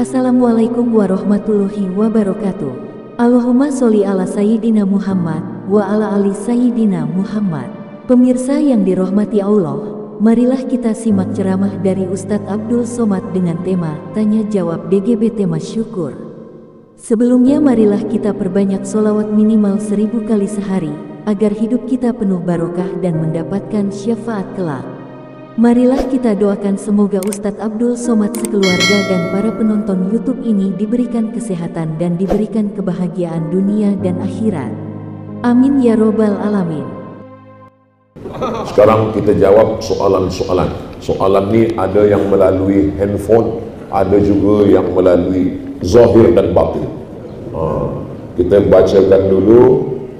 Assalamualaikum warahmatullahi wabarakatuh. Allahumma sholli ala Sayyidina Muhammad wa ala ali Sayyidina Muhammad. Pemirsa yang dirahmati Allah, marilah kita simak ceramah dari Ustadz Abdul Somad dengan tema Tanya Jawab DGB tema syukur. Sebelumnya marilah kita perbanyak sholawat minimal 1000 kali sehari, agar hidup kita penuh barokah dan mendapatkan syafaat kelak. Marilah kita doakan semoga Ustadz Abdul Somad sekeluarga dan para penonton YouTube ini diberikan kesehatan dan diberikan kebahagiaan dunia dan akhirat. Amin ya robbal alamin. Sekarang kita jawab soalan-soalan. Soalan ini ada yang melalui handphone, ada juga yang melalui zahir dan batin. Kita bacakan dulu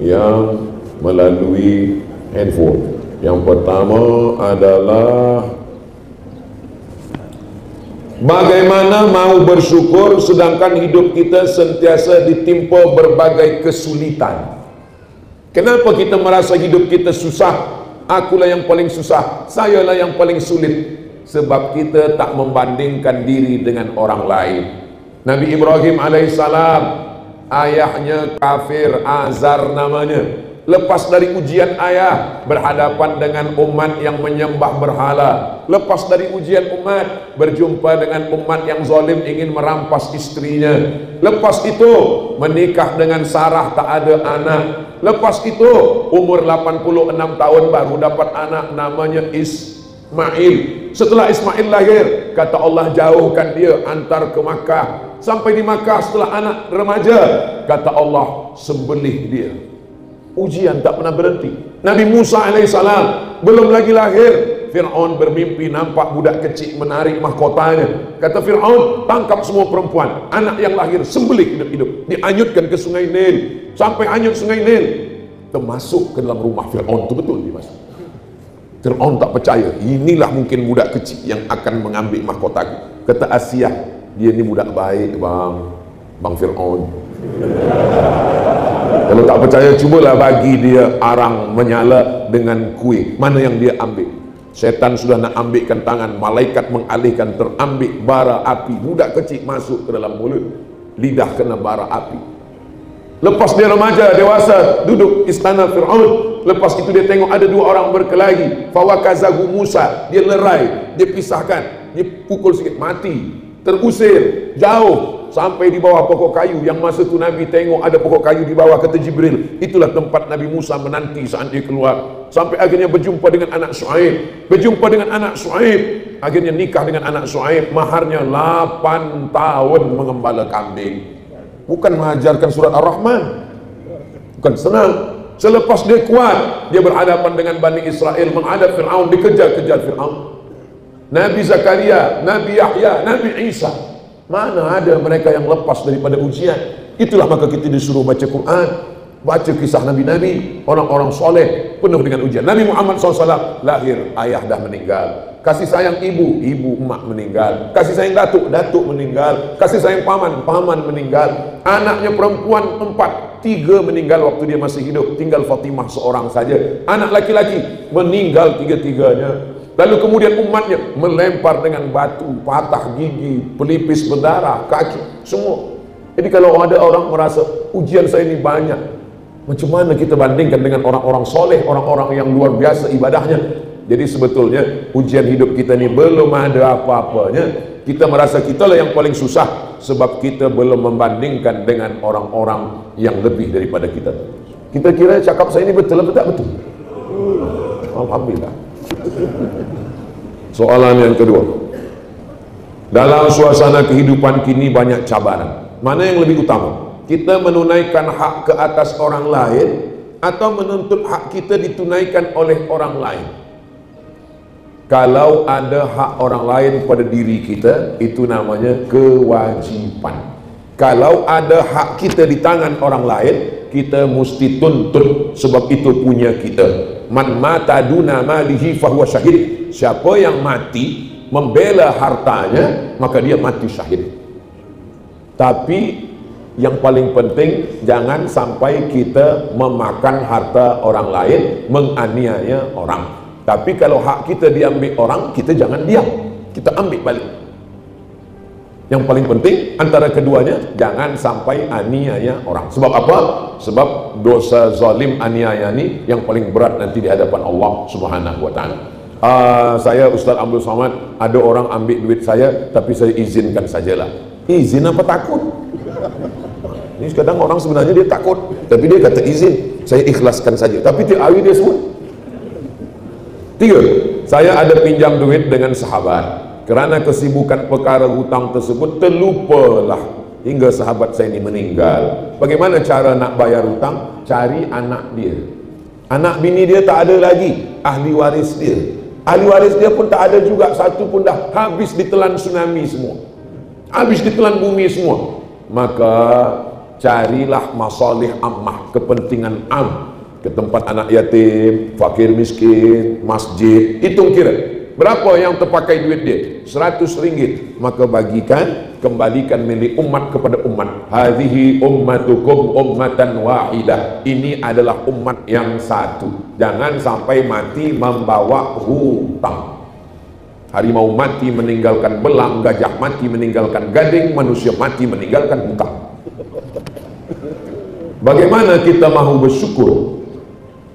yang melalui handphone. Yang pertama adalah, bagaimana mau bersyukur sedangkan hidup kita sentiasa ditimpa berbagai kesulitan? Kenapa kita merasa hidup kita susah? Akulah yang paling susah, sayalah yang paling sulit. Sebab kita tak membandingkan diri dengan orang lain. Nabi Ibrahim alaihissalam, ayahnya kafir, Azar namanya. Lepas dari ujian ayah, berhadapan dengan umat yang menyembah berhala. Lepas dari ujian umat, berjumpa dengan umat yang zalim ingin merampas istrinya. Lepas itu, menikah dengan Sarah tak ada anak. Lepas itu, umur 86 tahun baru dapat anak namanya Ismail. Setelah Ismail lahir, kata Allah jauhkan dia, antar ke Makkah. Sampai di Makkah setelah anak remaja, kata Allah sembelih dia. Ujian tak pernah berhenti. Nabi Musa alaihissalam belum lagi lahir, Fir'aun bermimpi nampak budak kecil menarik mahkotanya. Kata Fir'aun, tangkap semua perempuan, anak yang lahir sembelih hidup-hidup, dianyutkan ke sungai Nil. Sampai hanyut sungai Nil, termasuk ke dalam rumah Fir'aun. Itu betul dimasuk. Fir'aun tak percaya, inilah mungkin budak kecil yang akan mengambil mahkotaku. Kata Asiyah, dia ni budak baik bang Fir'aun. Kalau tak percaya, cubalah bagi dia arang menyala dengan kuih. Mana yang dia ambil? Setan sudah nak ambilkan tangan, malaikat mengalihkan, terambil bara api. Budak kecil masuk ke dalam mulut, lidah kena bara api. Lepas dia remaja, dewasa, duduk istana Fir'aun. Lepas itu dia tengok ada dua orang berkelahi. Fawakazahu Musa, dia lerai, dia pisahkan, dia pukul sikit, mati, terusir, jauh. Sampai di bawah pokok kayu, yang masa tu Nabi tengok ada pokok kayu di bawah, kata Jibril, itulah tempat Nabi Musa menanti saat dia keluar. Sampai akhirnya berjumpa dengan anak Shu'aib. Berjumpa dengan anak Shu'aib, akhirnya nikah dengan anak Shu'aib. Maharnya 8 tahun mengembala kambing. Bukan mengajarkan surat Ar-Rahman, bukan senang. Selepas dia kuat, dia berhadapan dengan Bani Israel, menghadap Fir'aun, dikejar-kejar Fir'aun. Nabi Zakaria, Nabi Yahya, Nabi Isa, mana ada mereka yang lepas daripada ujian? Itulah maka kita disuruh baca Quran, baca kisah Nabi-Nabi, orang-orang soleh, penuh dengan ujian. Nabi Muhammad SAW lahir, ayah dah meninggal. Kasih sayang ibu, emak meninggal. Kasih sayang datuk meninggal. Kasih sayang paman meninggal. Anaknya perempuan 4, 3 meninggal waktu dia masih hidup. Tinggal Fatimah seorang saja. Anak laki-laki meninggal 3-3-nya. Lalu kemudian umatnya melempar dengan batu, patah gigi, pelipis berdarah, kaki, semua. Jadi kalau ada orang merasa ujian saya ini banyak, macam mana kita bandingkan dengan orang-orang soleh, orang-orang yang luar biasa ibadahnya? Jadi sebetulnya ujian hidup kita ini belum ada apa-apanya. Kita merasa kitalah yang paling susah, sebab kita belum membandingkan dengan orang-orang yang lebih daripada kita. Kita kira cakap saya ini betul atau tak betul? Alhamdulillah. Soalan yang kedua, dalam suasana kehidupan kini banyak cabaran. Mana yang lebih utama? Kita menunaikan hak ke atas orang lain, atau menuntut hak kita ditunaikan oleh orang lain? Kalau ada hak orang lain pada diri kita, itu namanya kewajiban. Kalau ada hak kita di tangan orang lain, kita mesti tuntut, sebab itu punya kita. Man mata duna malihi fahuwa syahid. Siapa yang mati membela hartanya, maka dia mati syahid. Tapi yang paling penting, jangan sampai kita memakan harta orang lain, menganiaya orang. Tapi kalau hak kita diambil orang, kita jangan diam, kita ambil balik. Yang paling penting antara keduanya, jangan sampai aniaya orang. Sebab apa? Sebab dosa zalim aniaya ini yang paling berat nanti di hadapan Allah Subhanahu wa taala. Saya Ustaz Abdul Somad, ada orang ambil duit saya tapi saya izinkan sajalah. Izin apa takut? Ini kadang orang sebenarnya dia takut, tapi dia kata izin, saya ikhlaskan saja. Tapi tiap hari dia sebut. 3. Saya ada pinjam duit dengan sahabat. Kerana kesibukan perkara hutang tersebut, terlupalah hingga sahabat saya ini meninggal. Bagaimana cara nak bayar hutang? Cari anak dia. Anak bini dia tak ada lagi, ahli waris dia. Ahli waris dia pun tak ada juga, satu pun dah habis ditelan tsunami semua, habis ditelan bumi semua. Maka carilah masalih ammah, kepentingan am, ke tempat anak yatim, fakir miskin, masjid. Hitung kira berapa yang terpakai duit dia, 100 ringgit, maka bagikan, kembalikan milik umat kepada umat. Hadhihi ummatukum ummatan wahidah. Ini adalah umat yang satu. Jangan sampai mati membawa hutang. Harimau mati meninggalkan belang, gajah mati meninggalkan gading, manusia mati meninggalkan hutang. Bagaimana kita mahu bersyukur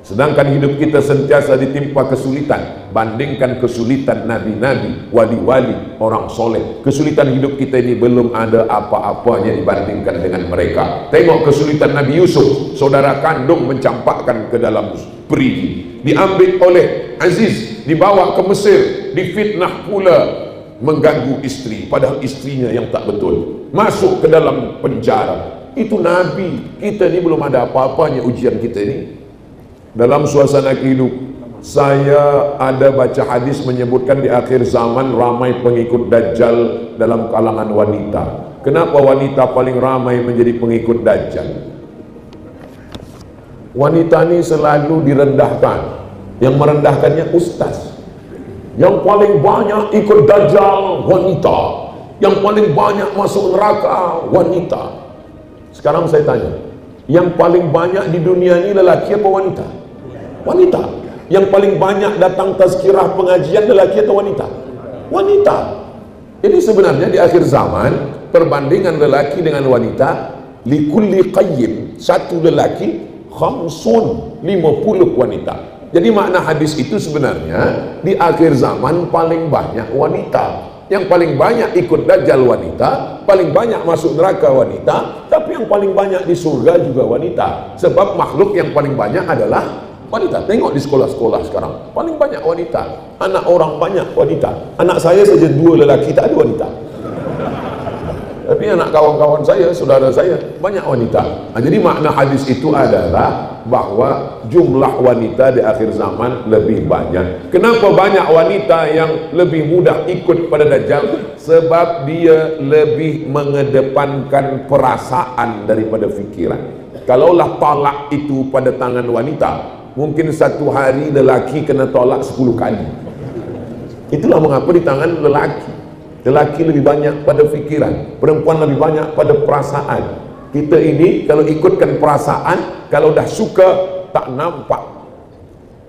sedangkan hidup kita sentiasa ditimpa kesulitan? Bandingkan kesulitan nabi-nabi, wali-wali, orang soleh. Kesulitan hidup kita ini belum ada apa-apanya dibandingkan dengan mereka. Tengok kesulitan Nabi Yusuf, saudara kandung mencampakkan ke dalam perigi, diambil oleh Aziz, dibawa ke Mesir, difitnah pula, mengganggu istri, padahal istrinya yang tak betul, masuk ke dalam penjara. Itu Nabi. Kita ni belum ada apa-apanya ujian kita ini. Dalam suasana hidup, saya ada baca hadis menyebutkan di akhir zaman ramai pengikut Dajjal dalam kalangan wanita. Kenapa wanita paling ramai menjadi pengikut Dajjal? Wanita ini selalu direndahkan. Yang merendahkannya ustaz. Yang paling banyak ikut Dajjal wanita. Yang paling banyak masuk neraka wanita. Sekarang saya tanya, yang paling banyak di dunia ini lelaki apa wanita? Wanita. Yang paling banyak datang tazkirah pengajian lelaki atau wanita? Wanita. Jadi sebenarnya di akhir zaman, perbandingan lelaki dengan wanita, likulli qayyim, satu lelaki, khamsun, 50 wanita. Jadi makna hadis itu sebenarnya di akhir zaman paling banyak wanita. Yang paling banyak ikut Dajjal wanita, paling banyak masuk neraka wanita, tapi yang paling banyak di surga juga wanita. Sebab makhluk yang paling banyak adalah wanita. Tengok di sekolah-sekolah sekarang, paling banyak wanita. Anak orang banyak wanita. Anak saya saja 2 lelaki, tak ada wanita. Tapi anak kawan-kawan saya, saudara saya, banyak wanita. Jadi makna hadis itu adalah bahwa jumlah wanita di akhir zaman lebih banyak. Kenapa banyak wanita yang lebih mudah ikut pada Dajjal? Sebab dia lebih mengedepankan perasaan daripada fikiran. Kalaulah talak itu pada tangan wanita, mungkin satu hari lelaki kena tolak 10 kali. Itulah mengapa di tangan lelaki. Lelaki lebih banyak pada fikiran, perempuan lebih banyak pada perasaan. Kita ini kalau ikutkan perasaan, kalau dah suka tak nampak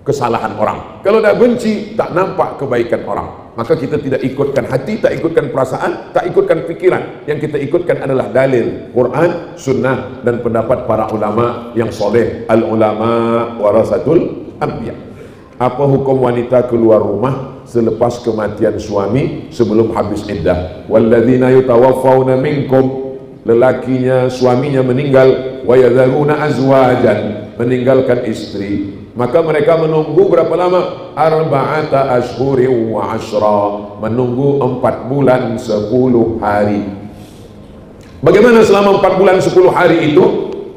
kesalahan orang, kalau dah benci tak nampak kebaikan orang. Maka kita tidak ikutkan hati, tak ikutkan perasaan, tak ikutkan fikiran. Yang kita ikutkan adalah dalil Quran, sunnah, dan pendapat para ulama yang soleh. Al ulama warasatul anbiya. Apa hukum wanita keluar rumah selepas kematian suami sebelum habis iddah? Walladzina yutawaffawna minkum, lelakinya suaminya meninggal, wa yadharuna azwajan, meninggalkan istri, maka mereka menunggu berapa lama? Arba'ata ashhurin wa ashra, menunggu 4 bulan 10 hari. Bagaimana selama 4 bulan 10 hari itu?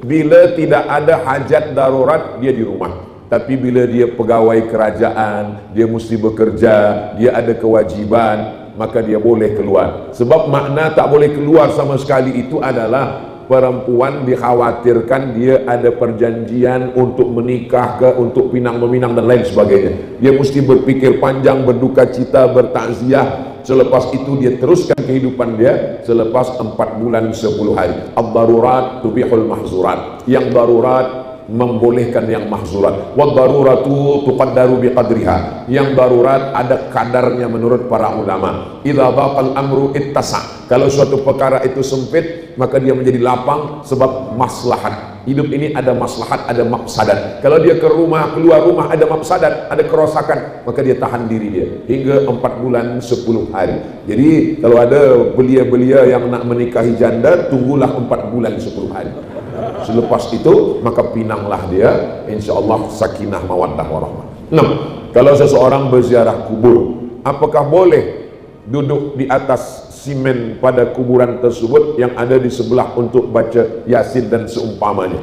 Bila tidak ada hajat darurat, dia di rumah. Tapi bila dia pegawai kerajaan, dia mesti bekerja, dia ada kewajiban, maka dia boleh keluar. Sebab makna tak boleh keluar sama sekali itu adalah perempuan dikhawatirkan dia ada perjanjian untuk menikah ke, untuk pinang meminang dan lain sebagainya. Dia mesti berfikir panjang, berduka cita, bertakziah. Selepas itu dia teruskan kehidupan dia selepas 4 bulan 10 hari. Ad-darurat tubihul mahzurat. Yang darurat membolehkan yang mahzurat. Wad daruratu tuqaddaru biqadriha. Yang darurat ada kadarnya menurut para ulama. Idza dhaqal amru ittasa. Kalau suatu perkara itu sempit, maka dia menjadi lapang sebab maslahat. Hidup ini ada maslahat, ada mafsadat. Kalau dia keluar rumah ada mafsadat, ada kerosakan, maka dia tahan diri dia hingga 4 bulan 10 hari. Jadi kalau ada belia-belia yang nak menikahi janda, tunggulah 4 bulan 10 hari. Selepas itu maka pinanglah dia, insyaallah sakinah mawaddah warahmah. 6. Kalau seseorang berziarah kubur, apakah boleh duduk di atas simen pada kuburan tersebut yang ada di sebelah untuk baca Yasin dan seumpamanya?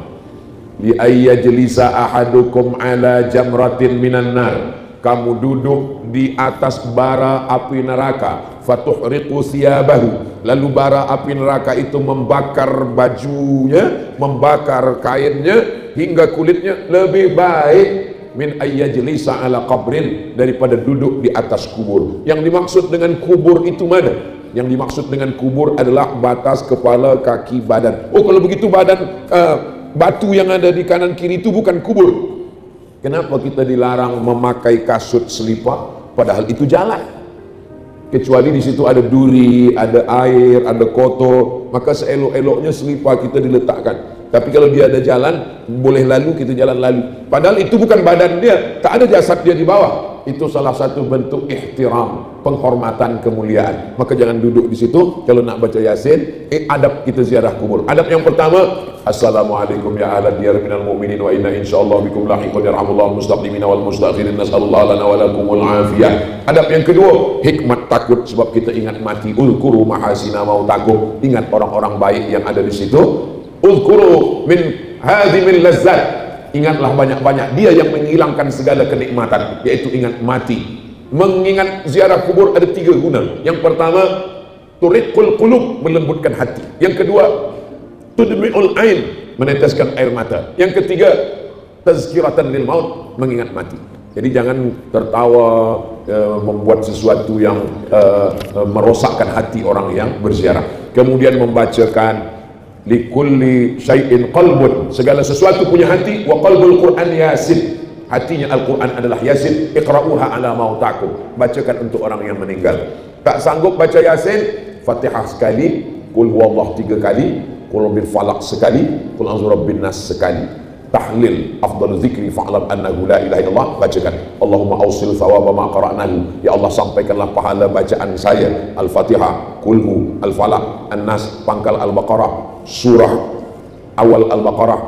Li ayyajlisa ahadukum ala jamratin minan nar. Kamu duduk di atas bara api neraka, fatuhriqu siyabahu, lalu bara api neraka itu membakar bajunya, membakar kainnya hingga kulitnya. Lebih baik min ayyajlisa ala qabrin, daripada duduk di atas kubur. Yang dimaksud dengan kubur itu mana? Yang dimaksud dengan kubur adalah batas kepala, kaki, badan. Oh, kalau begitu badan batu yang ada di kanan kiri itu bukan kubur. Kenapa kita dilarang memakai kasut selipar padahal itu jalan? Kecuali di situ ada duri, ada air, ada kotor, maka seelok-eloknya selipar kita diletakkan. Tapi kalau dia ada jalan, boleh lalu, kita jalan lalu. Padahal itu bukan badan dia, tak ada jasad dia di bawah. Itu salah satu bentuk ihtiram, penghormatan, kemuliaan. Maka jangan duduk di situ. Kalau nak baca Yasin, adab kita ziarah kubur. Adab yang pertama, assalamualaikum ya ahla diyar minal mu'minin wa inna insyaallah bikum lahiqun yarhamullahu mustaqdimina wal mustakhirin nasallallahu lana wa lakumul afiyah. Adab yang kedua, hikmat takut, sebab kita ingat mati. Ulkuru mahasina mautakum, ingat orang-orang baik yang ada di situ. Ulkuru min hadhimil lazzat, ingatlah banyak-banyak dia yang menghilangkan segala kenikmatan, yaitu ingat mati. Mengingat ziarah kubur ada 3 guna. Yang pertama, turiqul qulub, melembutkan hati. Yang kedua, tudmi'ul ain, meneteskan air mata. Yang ketiga, tazkiratan lil maut, mengingat mati. Jadi jangan tertawa membuat sesuatu yang merosakkan hati orang yang berziarah. Kemudian membacakan likulli syai'in qalbun, segala sesuatu punya hati. Wa qalbul Qur'an Yasin, hatinya Al-Quran adalah Yasin. Iqra'uha ala mautakum, bacakan untuk orang yang meninggal. Tak sanggup baca Yasin, Fatihah sekali, Qul huwallah 3 kali, Qul bil falaq sekali, Qul a'udzu birabbin nas sekali. Tahlil afdal zikri fa'lam annahu la ilaha illallah, bacakan. Allahumma awsil thawaba ma qara'nahu, ya Allah sampaikanlah pahala bacaan saya. Al-Fatihah, Qulhu, Al-Falaq, An-Nas, pangkal Al-Baqarah, surah awal Al-Baqarah,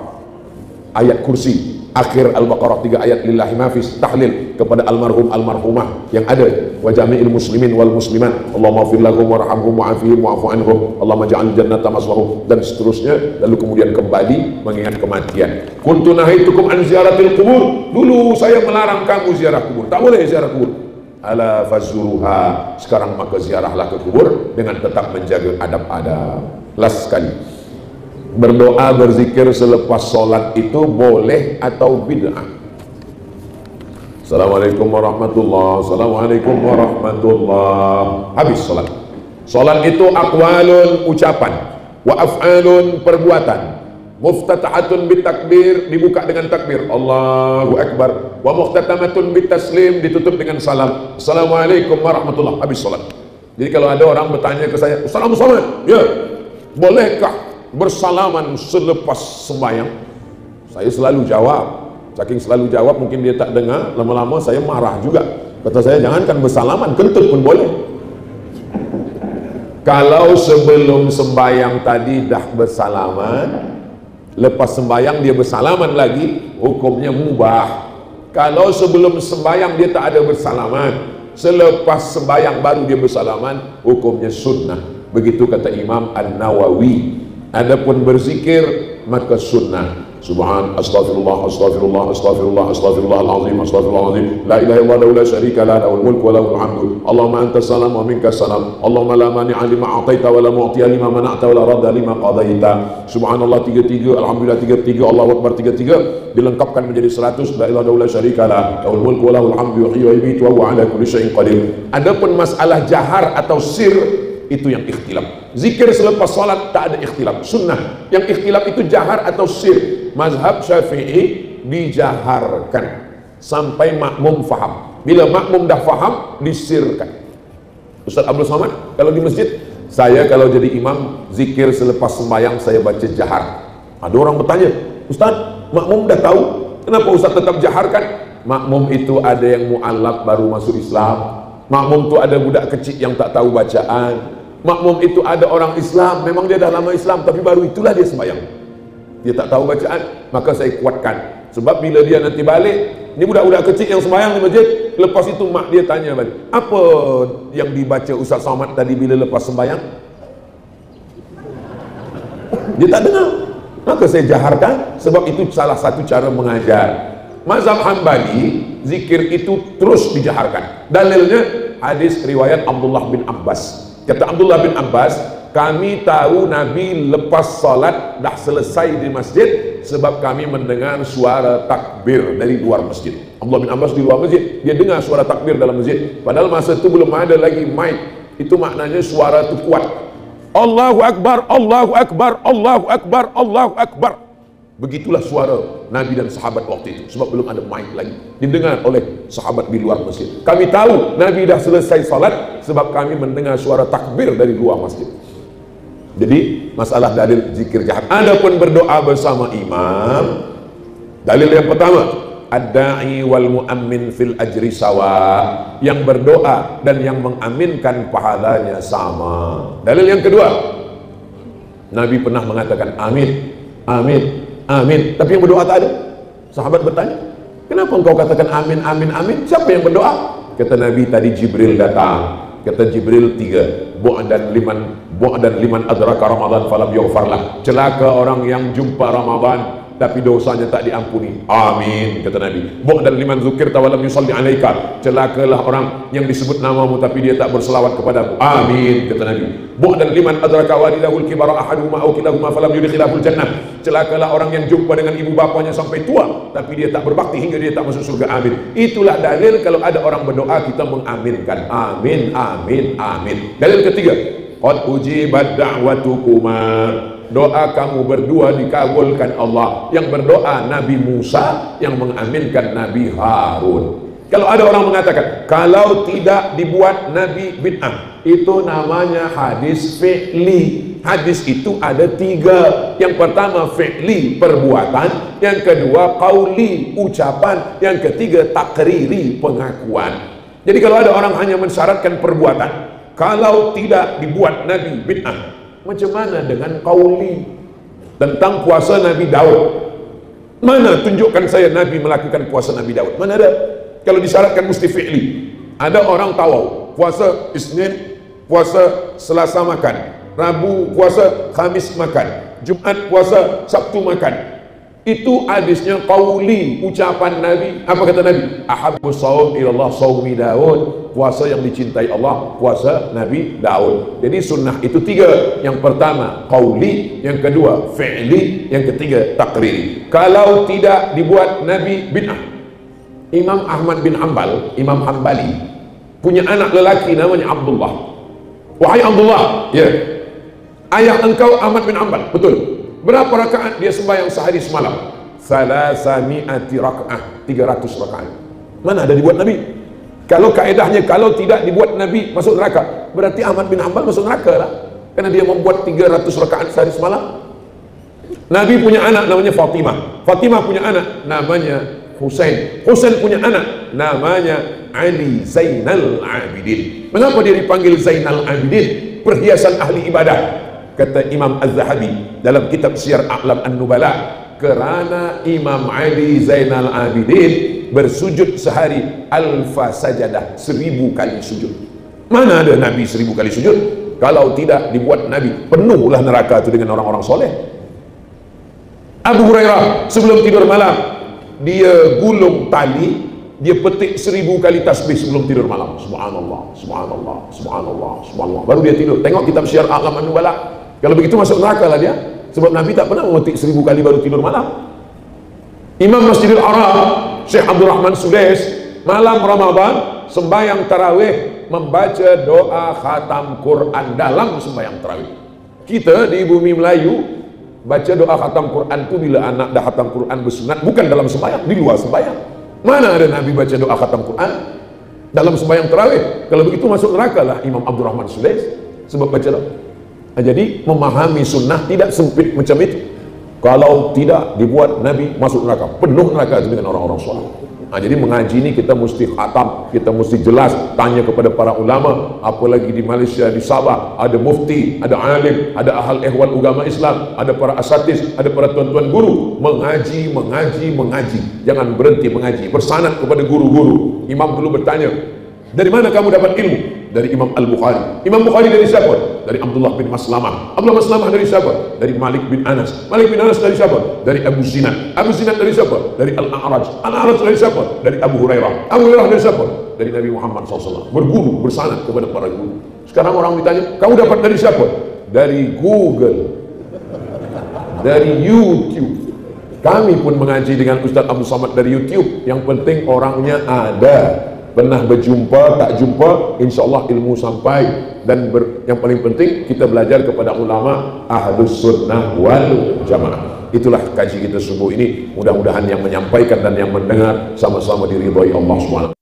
ayat kursi, akhir Al-Baqarah 3 ayat, lillahi mafis. Tahlil kepada almarhum almarhumah yang ada, wa jami'il muslimin wal muslimat, Allahumma ighfir lahum warhamhum wa'afihim wa'fu anhum, Allahumma ja'al jannata maswahum, dan seterusnya. Lalu kemudian kembali mengingat kematian. Kuntu nahaitukum an ziyaratil qubur, dulu saya melarang kamu ziarah kubur, tak boleh ziarah kubur. Ala fazuruha, sekarang maka ziarahlah ke kubur dengan tetap menjaga adab-adab. Last sekali, berdoa berzikir selepas sholat itu boleh atau bid'ah? Assalamualaikum warahmatullahi, assalamualaikum warahmatullahi. Habis sholat. Sholat itu aqwalun, ucapan, wa af'alun, perbuatan. Muftatahatun bitakbir, dibuka dengan takbir Allahu Akbar, wa muhtatamatun bitaslim, ditutup dengan salam. Assalamualaikum warahmatullahi, habis sholat. Jadi kalau ada orang bertanya ke saya, Assalamualaikum, ya, bolehkah bersalaman selepas sembahyang? Saya selalu jawab. Saking selalu jawab mungkin dia tak dengar, lama-lama saya marah juga. Kata saya, jangankan bersalaman, kentut pun boleh. Kalau sebelum sembahyang tadi dah bersalaman, lepas sembahyang dia bersalaman lagi, hukumnya mubah. Kalau sebelum sembahyang dia tak ada bersalaman, selepas sembahyang baru dia bersalaman, hukumnya sunnah. Begitu kata Imam An-Nawawi. Adapun berzikir maka sunnah. Subhan, astaghfirullah, astaghfirullah, astaghfirullah, astaghfirullahalazim, astaghfirullahalazim, la ilaha illallah la syarika lah, lahul mulku wa lahul hamdu, Allahumma antas salam wa minkas salam, Allahumma la mani'a lima a'taita wa la mu'tiya lima mana'ta wa la radda lima qadaita. Subhanallah 33, alhamdulillah 33, Allahu akbar 33, dilengkapkan menjadi 100. La ilaha illallah la syarika lah, lahul mulku wa lahul hamdu, yuhyi wa yumiitu wa huwa ala kulli syai'in qadir. Adapun masalah jahar atau sir, itu yang ikhtilaf. Zikir selepas salat tak ada ikhtilaf, sunnah. Yang ikhtilaf itu jahar atau sir. mazhab Syafi'i dijaharkan sampai makmum faham. Bila makmum dah faham, disirkan. Ustaz Abdul Somad, kalau di masjid, saya kalau jadi imam, zikir selepas sembahyang saya baca jahar. Ada orang bertanya, Ustaz, makmum dah tahu, kenapa Ustaz tetap jaharkan? Makmum itu ada yang mu'allaf baru masuk Islam, makmum itu ada budak kecil yang tak tahu bacaan, makmum itu ada orang Islam, memang dia dah lama Islam, tapi baru itulah dia sembahyang, dia tak tahu bacaan. Maka saya kuatkan, sebab bila dia nanti balik, ini budak-budak kecil yang sembahyang di masjid, lepas itu mak dia tanya balik, apa yang dibaca Ustaz Somad tadi bila lepas sembahyang? Dia tak dengar. Maka saya jaharkan, sebab itu salah satu cara mengajar. Mazhab Hambali, zikir itu terus dijaharkan. Dalilnya hadis riwayat Abdullah bin Abbas. Kata Abdullah bin Abbas, kami tahu Nabi lepas salat dah selesai di masjid sebab kami mendengar suara takbir dari luar masjid. Abdullah bin Abbas di luar masjid, dia dengar suara takbir dalam masjid. Padahal masa itu belum ada lagi mic. Itu maknanya suara itu kuat. Allahu Akbar, Allahu Akbar, Allahu Akbar, Allahu Akbar. Begitulah suara Nabi dan sahabat waktu itu, sebab belum ada mic lagi, didengar oleh sahabat di luar masjid. Kami tahu Nabi dah selesai salat sebab kami mendengar suara takbir dari luar masjid. Jadi masalah dalil zikir jahar. Adapun berdoa bersama imam, dalil yang pertama, ad-da'i wal mu'ammin fil ajri sawa, yang berdoa dan yang mengaminkan pahalanya sama. Dalil yang kedua, Nabi pernah mengatakan amin, amin, amin, tapi yang berdoa tak ada. Sahabat bertanya, kenapa engkau katakan amin, amin, amin? Siapa yang berdoa? Kata Nabi, tadi Jibril datang. Kata Jibril 3, bu'dan liman adraka Ramadan falam yughfarlah. Celaka orang yang jumpa Ramadan tapi dosanya tak diampuni. Amin, kata Nabi. Bu'dan liman dzukirta wa lam yusalli alaika. Celakalah orang yang disebut namamu tapi dia tak berselawat kepadamu. Amin, kata Nabi. Bu'dan liman adraka walidahul kibara ahaduhuma aw kilahuma falam yudkhilahul jannah. Celakalah orang yang jumpa dengan ibu bapanya sampai tua tapi dia tak berbakti hingga dia tak masuk surga. Amin. Itulah dalil kalau ada orang berdoa kita mengaminkan. Amin, amin, amin. Dalil ketiga, qad ujibat da'watukuma. Doa kamu berdua dikabulkan Allah. Yang berdoa Nabi Musa, yang mengaminkan Nabi Harun. Kalau ada orang mengatakan kalau tidak dibuat Nabi bid'ah, itu namanya hadis fi'li. Hadis itu ada 3. Yang pertama fi'li, perbuatan. Yang kedua qauli, ucapan. Yang ketiga takriri, pengakuan. Jadi kalau ada orang hanya mensyaratkan perbuatan, kalau tidak dibuat Nabi bid'ah, macam mana dengan qauli? Tentang puasa Nabi Daud, mana tunjukkan saya Nabi melakukan puasa Nabi Daud? Mana ada? Kalau disyaratkan mesti fi'li. Ada orang tawau, puasa Isnin, puasa Selasa makan, Rabu puasa, Khamis makan, Jumat puasa, Sabtu makan. Itu hadisnya qauli, ucapan Nabi. Apa kata Nabi? Ahabbu shaum ilallah shaumi Daud. Puasa yang dicintai Allah, puasa Nabi Daud. Jadi sunnah itu 3. Yang pertama qauli, yang kedua fi'li, yang ketiga takriri. Kalau tidak dibuat Nabi bid'ah. Imam Ahmad bin Hanbal, Imam Hanbali, punya anak lelaki namanya Abdullah. Wahai Abdullah, ya, ayah engkau Ahmad bin Hanbal, betul. Berapa rakaat dia sembahyang sehari semalam? 300 rakaat, 300 rakaat. Mana ada dibuat Nabi? Kalau kaedahnya kalau tidak dibuat Nabi masuk neraka, berarti Ahmad bin Hanbal masuk neraka lah, karena dia membuat 300 rakaat sehari semalam. Nabi punya anak namanya Fatimah. Fatimah punya anak namanya Husain. Husain punya anak namanya Ali Zainal Abidin. Mengapa dia dipanggil Zainal Abidin? Perhiasan ahli ibadah. Kata Imam Az-Zahabi dalam kitab Syiar A'lam An-Nubala, kerana Imam Ali Zainal Abidin bersujud sehari alfa sajadah, 1000 kali sujud. Mana ada Nabi 1000 kali sujud? Kalau tidak dibuat Nabi, penuhlah neraka itu dengan orang-orang soleh. Abu Hurairah sebelum tidur malam, dia gulung tali, dia petik 1000 kali tasbih sebelum tidur malam. Subhanallah, subhanallah, subhanallah, subhanallah. Baru dia tidur. Tengok kitab Syiar A'lam An-Nubala. Kalau begitu masuk neraka lah dia. Sebab Nabi tak pernah memetik 1000 kali baru tidur malam. Imam Masjidil Haram, Syekh Abdul Rahman Sudais, malam Ramadan sembahyang tarawih membaca doa khatam Quran dalam sembahyang tarawih. Kita di bumi Melayu Baca doa khatam Quran itu bila anak dah khatam Quran bersunat, bukan dalam sembahyang, di luar sembahyang. Mana ada Nabi baca doa khatam Quran dalam sembahyang tarawih? Kalau begitu masuk neraka lah Imam Abdurrahman Sudais sebab baca doa. Jadi memahami sunnah tidak sempit macam itu. Kalau tidak dibuat, Nabi masuk neraka, penuh neraka itu dengan orang-orang soleh. Jadi mengaji ini kita mesti khatam, kita mesti jelas, tanya kepada para ulama. Apalagi di Malaysia, di Sabah, ada mufti, ada alim, ada ahal ehwal agama Islam, ada para asatis, ada para tuan-tuan guru. Mengaji, mengaji, mengaji. Jangan berhenti mengaji, bersanad kepada guru-guru. Imam dulu bertanya, dari mana kamu dapat ilmu? Dari Imam Al-Bukhari. Imam Bukhari dari siapa? Dari Abdullah bin Maslamah. Abdullah Maslamah dari siapa? Dari Malik bin Anas. Malik bin Anas dari siapa? Dari Abu Zinad. Abu Zinad dari siapa? Dari Al-A'raj. Al-A'raj dari siapa? Dari Abu Hurairah. Abu Hurairah dari siapa? Dari Nabi Muhammad SAW. Berguru, bersanad kepada para guru. Sekarang orang ditanya, kamu dapat dari siapa? Dari Google, dari YouTube. Kami pun mengaji dengan Ustaz Abu Samad dari YouTube. Yang penting orangnya ada. Pernah berjumpa, tak jumpa, insya Allah ilmu sampai. Dan yang paling penting kita belajar kepada ulama Ahlus Sunnah wal Jamaah. Itulah kaji kita subuh ini. Mudah-mudahan yang menyampaikan dan yang mendengar sama-sama diridhoi Allah SWT.